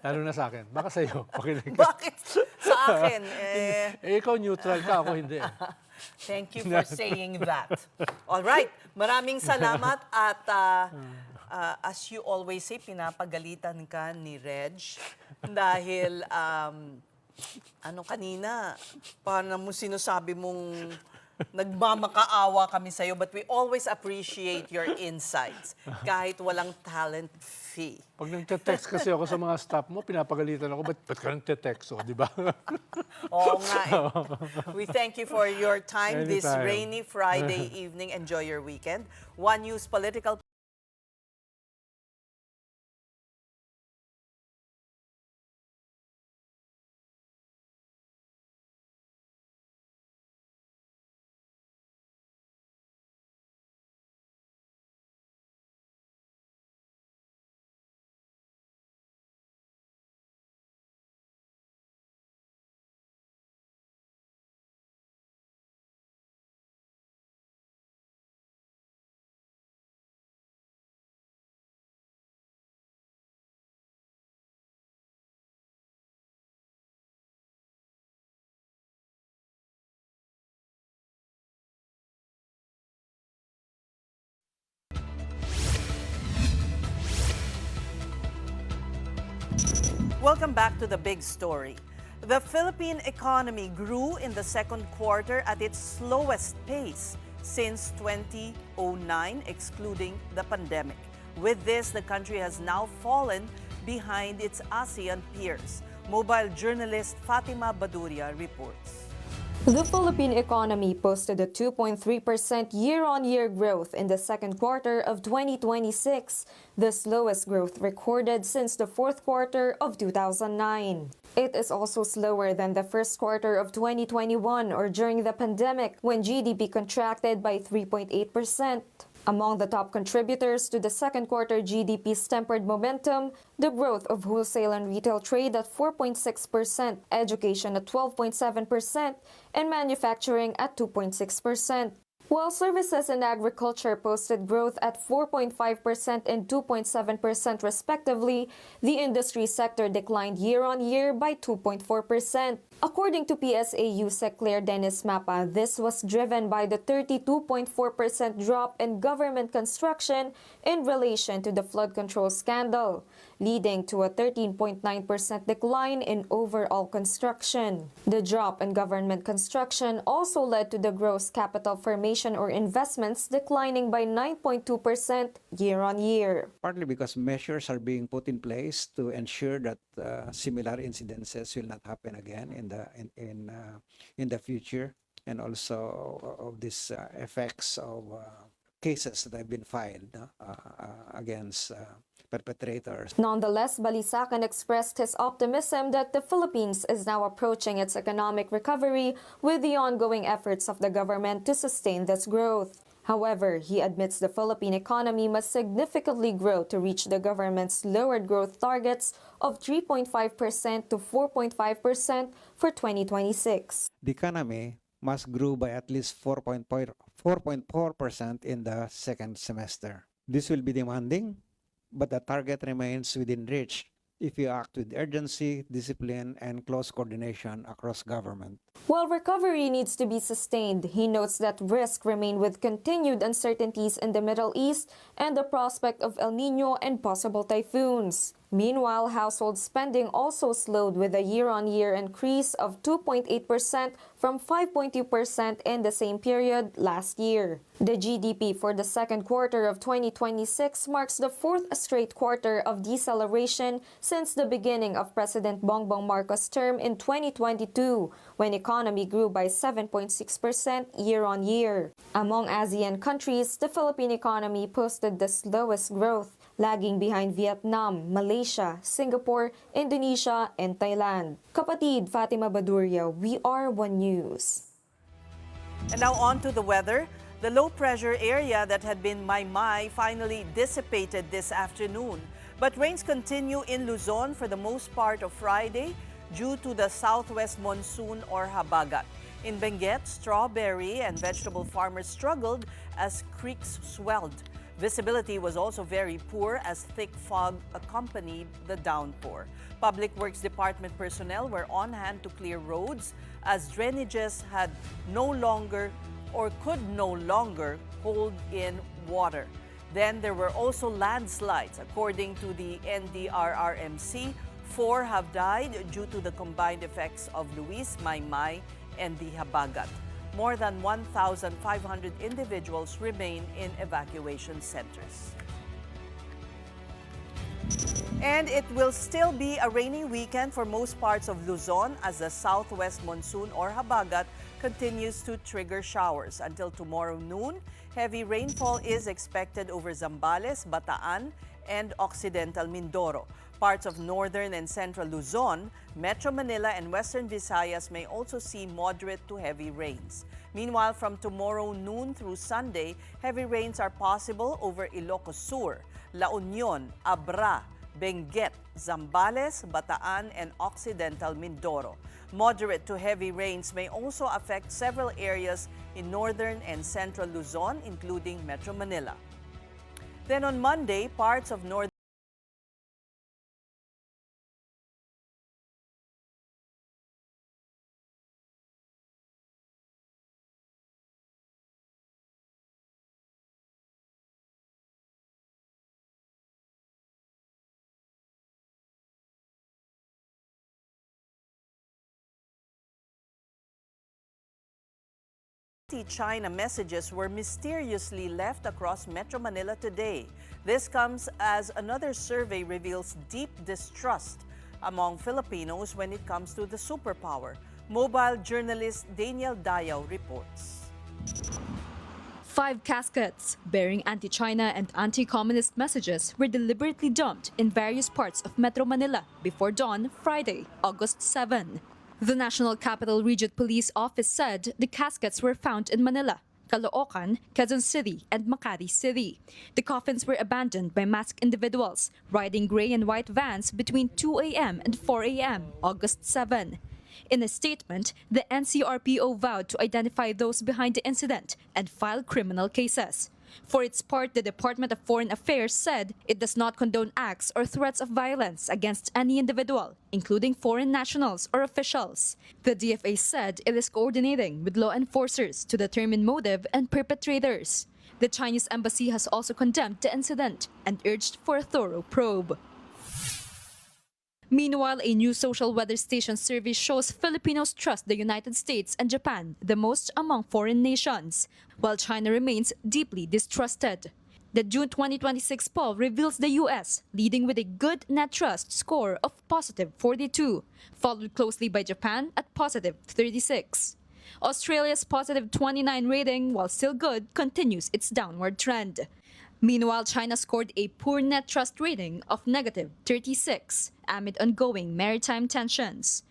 Lalo na sa akin. Baka sa'yo, makinig. Bakit sa akin? Ikaw neutral ka, ako hindi. Thank you for saying that. All right. Maraming salamat at as you always say, pinapagalitan ka ni Reg dahil kanina, parang mo sinasabi mong nagmamakaawa kami sa'yo, but we always appreciate your insights kahit walang talent fee. Pag nagte-text kasi ako sa mga staff mo, pinapagalitan ako, ba't ka nagte-text? Di ba? Oo nga eh. We thank you for your time this Anytime. rainy Friday evening. Enjoy your weekend. One News Political Welcome back to the big story. The Philippine economy grew in the second quarter at its slowest pace since 2009, excluding the pandemic. With this, the country has now fallen behind its ASEAN peers. Mobile journalist Fatima Baduria reports. The Philippine economy posted a 2.3% year-on-year growth in the second quarter of 2026, the slowest growth recorded since the fourth quarter of 2009. It is also slower than the first quarter of 2021 or during the pandemic, when GDP contracted by 3.8%. Among the top contributors to the second quarter GDP's tempered momentum, the growth of wholesale and retail trade at 4.6%, education at 12.7%, and manufacturing at 2.6%. While services and agriculture posted growth at 4.5% and 2.7% respectively, the industry sector declined year-on-year by 2.4%. According to PSAU Secretary Dennis Mapa, this was driven by the 32.4% drop in government construction in relation to the flood control scandal, leading to a 13.9% decline in overall construction. The drop in government construction also led to the gross capital formation or investments declining by 9.2% year-on-year. Partly because measures are being put in place to ensure that similar incidences will not happen again in the future, and also of these effects of cases that have been filed against perpetrators. Nonetheless, Balisacan expressed his optimism that the Philippines is now approaching its economic recovery with the ongoing efforts of the government to sustain this growth. However, he admits the Philippine economy must significantly grow to reach the government's lowered growth targets of 3.5% to 4.5% for 2026. The economy must grow by at least 4.4% in the second semester. This will be demanding, but the target remains within reach if you act with urgency, discipline, and close coordination across government. While recovery needs to be sustained, he notes that risks remain with continued uncertainties in the Middle East and the prospect of El Niño and possible typhoons. Meanwhile, household spending also slowed with a year-on-year increase of 2.8% from 5.2% in the same period last year. The GDP for the second quarter of 2026 marks the fourth straight quarter of deceleration since the beginning of President Bongbong Marcos' term in 2022, when economy grew by 7.6% year-on-year. Among ASEAN countries, the Philippine economy posted the slowest growth, lagging behind Vietnam, Malaysia, Singapore, Indonesia, and Thailand. Kapatid Fatima Baduria, we are One News. And now on to the weather. The low-pressure area that had been Maymay finally dissipated this afternoon. But rains continue in Luzon for the most part of Friday due to the southwest monsoon or habagat. In Benguet, strawberry and vegetable farmers struggled as creeks swelled. Visibility was also very poor as thick fog accompanied the downpour. Public Works Department personnel were on hand to clear roads as drainages could no longer hold in water. Then there were also landslides. According to the NDRRMC, 4 have died due to the combined effects of Luis, Maymay, and the Habagat. More than 1,500 individuals remain in evacuation centers. And it will still be a rainy weekend for most parts of Luzon as the southwest monsoon or Habagat continues to trigger showers. Until tomorrow noon, heavy rainfall is expected over Zambales, Bataan, and Occidental Mindoro. Parts of northern and central Luzon, Metro Manila, and western Visayas may also see moderate to heavy rains. Meanwhile, from tomorrow noon through Sunday, heavy rains are possible over Ilocos Sur, La Union, Abra, Benguet, Zambales, Bataan, and Occidental Mindoro. Moderate to heavy rains may also affect several areas in northern and central Luzon, including Metro Manila. Then on Monday, parts of northern China messages were mysteriously left across Metro Manila today. This comes as another survey reveals deep distrust among Filipinos when it comes to the superpower. Mobile journalist Daniel Dayaw reports. 5 caskets bearing anti-China and anti-communist messages were deliberately dumped in various parts of Metro Manila before dawn Friday, August 7. The National Capital Region Police Office said the caskets were found in Manila, Caloocan, Quezon City, and Makati City. The coffins were abandoned by masked individuals riding gray and white vans between 2 a.m. and 4 a.m. August 7. In a statement, the NCRPO vowed to identify those behind the incident and file criminal cases. For its part, the Department of Foreign Affairs said it does not condone acts or threats of violence against any individual, including foreign nationals or officials. The DFA said it is coordinating with law enforcers to determine motive and perpetrators. The Chinese embassy has also condemned the incident and urged for a thorough probe. Meanwhile, a new social weather station survey shows Filipinos trust the United States and Japan the most among foreign nations, while China remains deeply distrusted. The June 2026 poll reveals the U.S. leading with a good net trust score of positive 42, followed closely by Japan at positive 36. Australia's positive 29 rating, while still good, continues its downward trend. Meanwhile, China scored a poor net trust rating of negative 36 amid ongoing maritime tensions.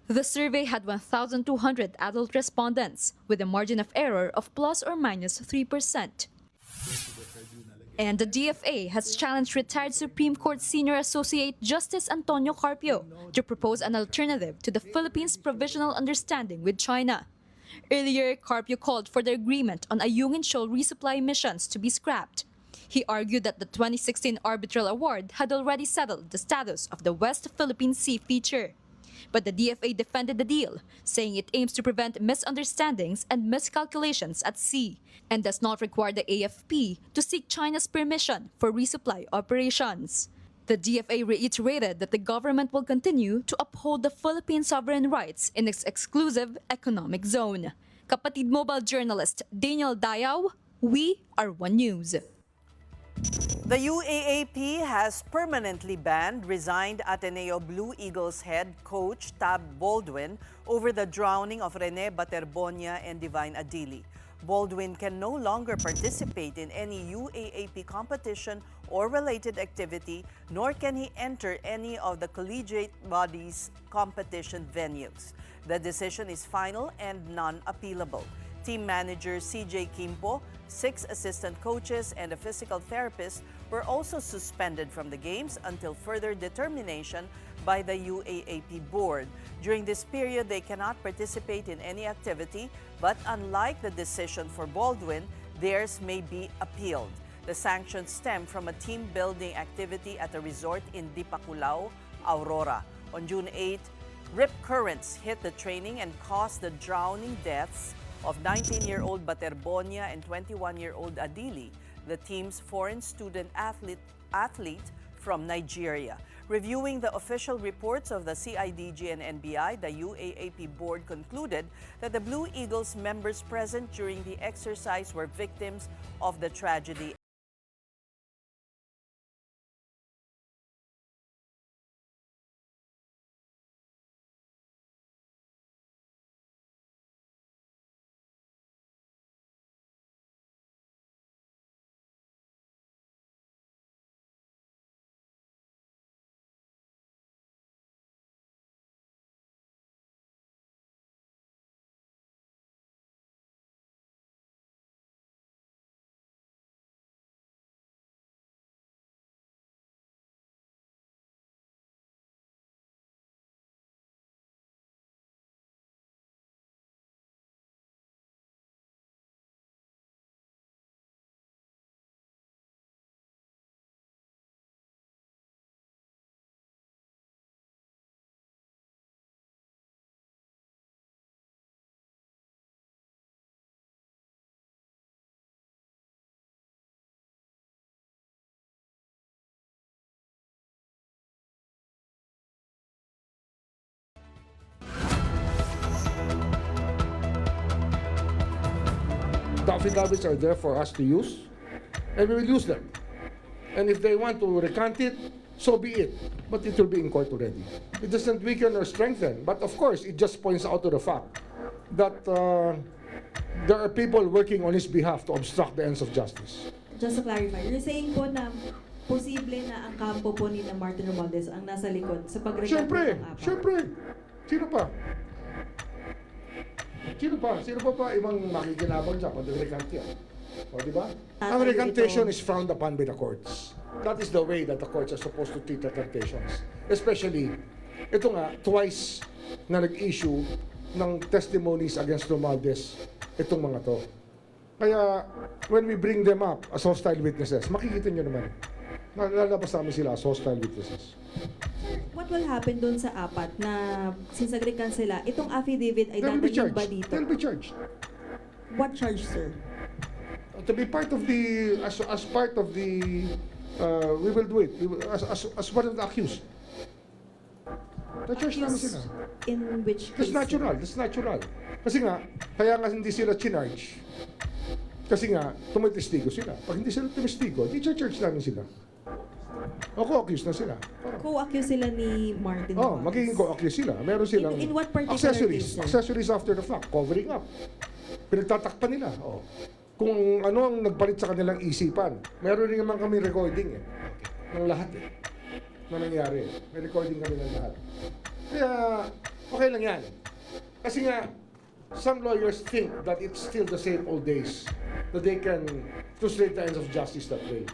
The survey had 1,200 adult respondents with a margin of error of plus or minus 3%. And the DFA has challenged retired Supreme Court Senior Associate Justice Antonio Carpio to propose an alternative to the Philippines' provisional understanding with China. Earlier, Carpio called for the agreement on Ayungin Shoal resupply missions to be scrapped. He argued that the 2016 arbitral award had already settled the status of the West Philippine Sea feature. But the DFA defended the deal, saying it aims to prevent misunderstandings and miscalculations at sea and does not require the AFP to seek China's permission for resupply operations. The DFA reiterated that the government will continue to uphold the Philippine sovereign rights in its exclusive economic zone. Kapatid Mobile journalist Daniel Dayaw, we are One News. The UAAP has permanently banned resigned Ateneo Blue Eagles head coach Tab Baldwin over the drowning of Rene Baterbonia and Divine Adili. Baldwin can no longer participate in any UAAP competition or related activity, nor can he enter any of the collegiate body's competition venues. The decision is final and non-appealable. Team manager CJ Kimpo, 6 assistant coaches, and a physical therapist were also suspended from the games until further determination by the UAAP board. During this period, they cannot participate in any activity, but unlike the decision for Baldwin, theirs may be appealed. The sanctions stem from a team-building activity at a resort in Dipaculao, Aurora. On June 8, rip currents hit the training and caused the drowning deaths of 19-year-old Baterbonia and 21-year-old Adili. the team's foreign student athlete from Nigeria. Reviewing the official reports of the CIDG and NBI, the UAAP board concluded that the Blue Eagles members present during the exercise were victims of the tragedy. The affidavits are there for us to use, and we will use them. And if they want to recant it, so be it. But it will be in court already. It doesn't weaken or strengthen, but of course, it just points out to the fact that there are people working on his behalf to obstruct the ends of justice. Just to clarify, you're saying po na posible na ang kampo po ni na Martin Romualdez ang nasa likod sa pag-recant ng APA? Siyempre. Sino pa? Sino pa ibang makikinabang dyan pag recant yan? O, di ba? Ang recantation is frowned upon by the courts. That is the way that the courts are supposed to treat recantations. Especially, ito nga, twice na nag-issue ng testimonies against Romualdez itong mga to. Kaya, when we bring them up as hostile witnesses, makikita nyo naman, lalabas namin sila as hostile witnesses. What will happen doon sa apat na since nag-recant sila, itong affidavit ay dadalhin ba dito? They'll be charged. What charge, sir? To be part of the, as part of the, we will do it, as one of the accused. Na-charge namin sila. In which case? That's natural. Kasi nga, kaya nga hindi sila chinarge. Kasi nga, tumitistigo sila. Pag hindi sila tumitistigo, di charge namin sila. O co-accuse na sila. Co-accuse sila ni Martin Oh, Romualdez. magiging co-accuse sila. Meron silang In what particular accessories. case, sir? Accessories after the fact. Covering up. Pinagtatakpan nila. Oh. Kung ano ang nagpalit sa kanilang isipan. Meron rin naman kami recording ng lahat na nangyari. May recording kami ng lahat. Kaya, okay lang yan. Kasi nga, some lawyers think that it's still the same old days. That they can frustrate the ends of justice that way.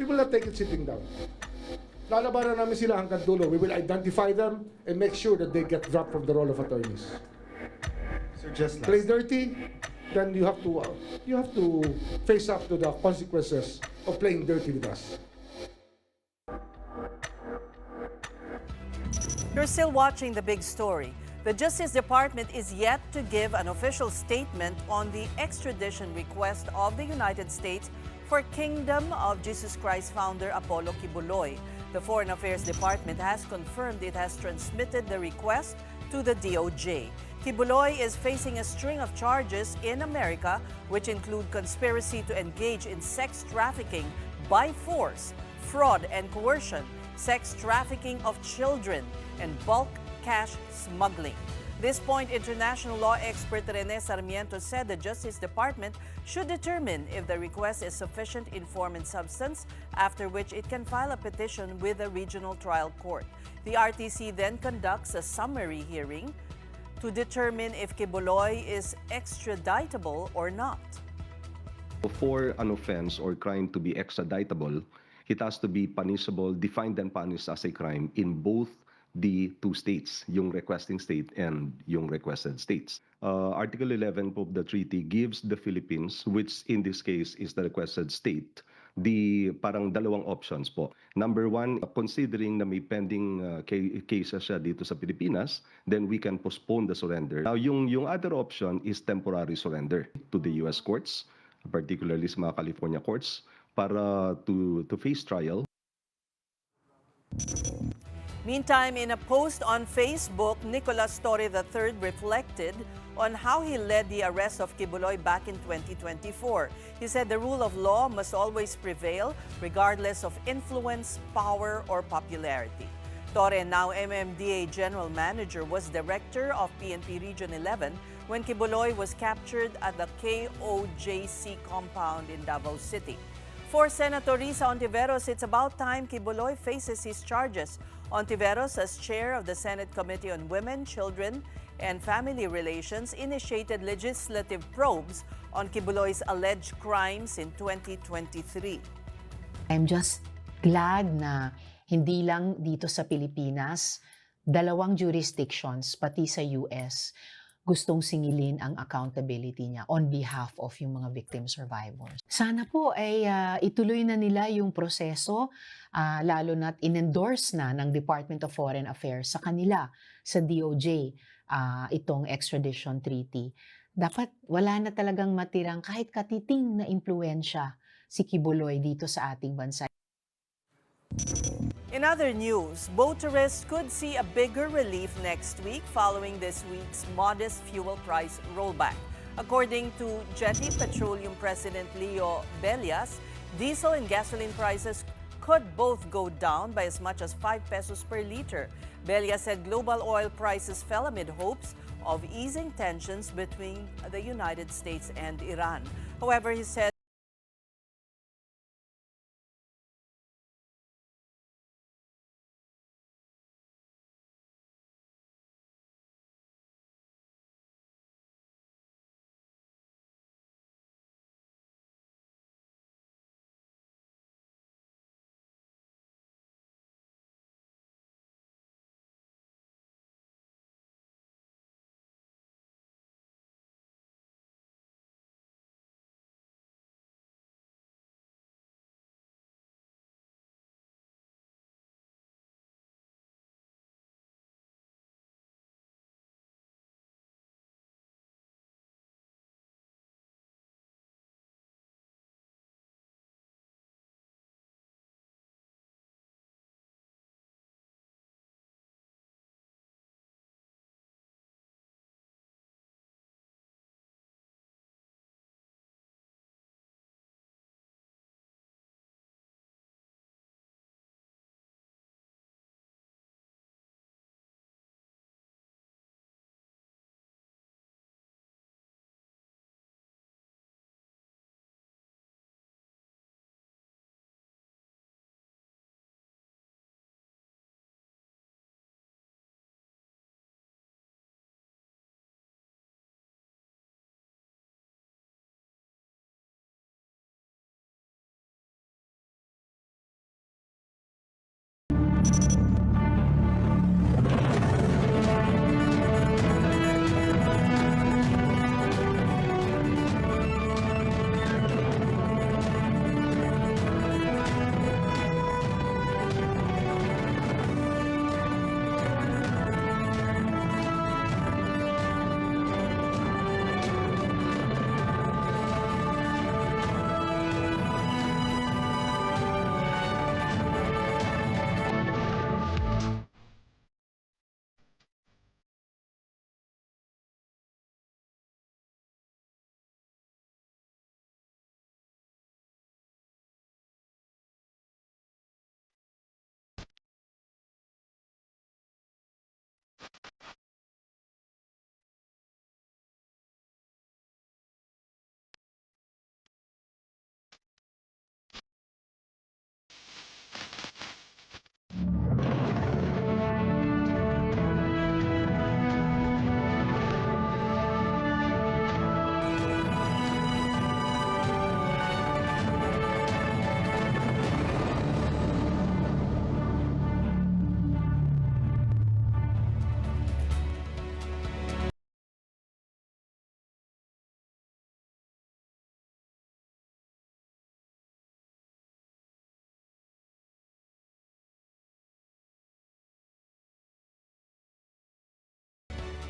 We will not take it sitting down. Lalabanan namin sila hanggang dulo. We will identify them and make sure that they get dropped from the role of attorneys. Sir, just Play last. dirty, then you have to face up to the consequences of playing dirty with us. You're still watching The Big Story. The Justice Department is yet to give an official statement on the extradition request of the United States for Kingdom of Jesus Christ founder Apollo Kibuloy. The Foreign Affairs Department has confirmed it has transmitted the request to the DOJ. Kibuloy is facing a string of charges in America, which include conspiracy to engage in sex trafficking by force, fraud and coercion, sex trafficking of children, and bulk cash smuggling. At this point, international law expert Rene Sarmiento said the Justice Department should determine if the request is sufficient in form and substance, after which it can file a petition with the regional trial court. The RTC then conducts a summary hearing to determine if Kibuloy is extraditable or not. For an offense or crime to be extraditable, it has to be punishable, defined and punished as a crime in both the two states, yung requesting state and yung requested states. Article 11 of the treaty gives the Philippines, which in this case is the requested state, the parang dalawang options po. Number one, considering na may pending cases siya dito sa Pilipinas, then we can postpone the surrender. Now, yung other option is temporary surrender to the U.S. courts, particularly sa mga California courts, para to face trial. Meantime, in a post on Facebook, Nicolas Torre III reflected on how he led the arrest of Kibuloy back in 2024. He said the rule of law must always prevail regardless of influence, power, or popularity. Torre, now MMDA General Manager, was director of PNP Region 11 when Kibuloy was captured at the KOJC compound in Davao City. For Senator Risa Ontiveros, it's about time Kibuloy faces his charges. Ontiveros, as chair of the Senate Committee on Women, Children, and Family Relations, initiated legislative probes on Kibuloy's alleged crimes in 2023. I'm just glad na hindi lang dito sa Pilipinas, dalawang jurisdictions, pati sa US, gustong singilin ang accountability niya on behalf of yung mga victim survivors. Sana po ay ituloy na nila yung proseso, lalo na't in-endorse na ng Department of Foreign Affairs sa kanila, sa DOJ, itong extradition treaty. Dapat wala na talagang matirang kahit katiting na impluensya si Kibuloy dito sa ating bansa. In other news, motorists could see a bigger relief next week following this week's modest fuel price rollback. According to Jetty Petroleum President Leo Bellas, diesel and gasoline prices could both go down by as much as 5 pesos per liter. Bellas said global oil prices fell amid hopes of easing tensions between the United States and Iran. However, he said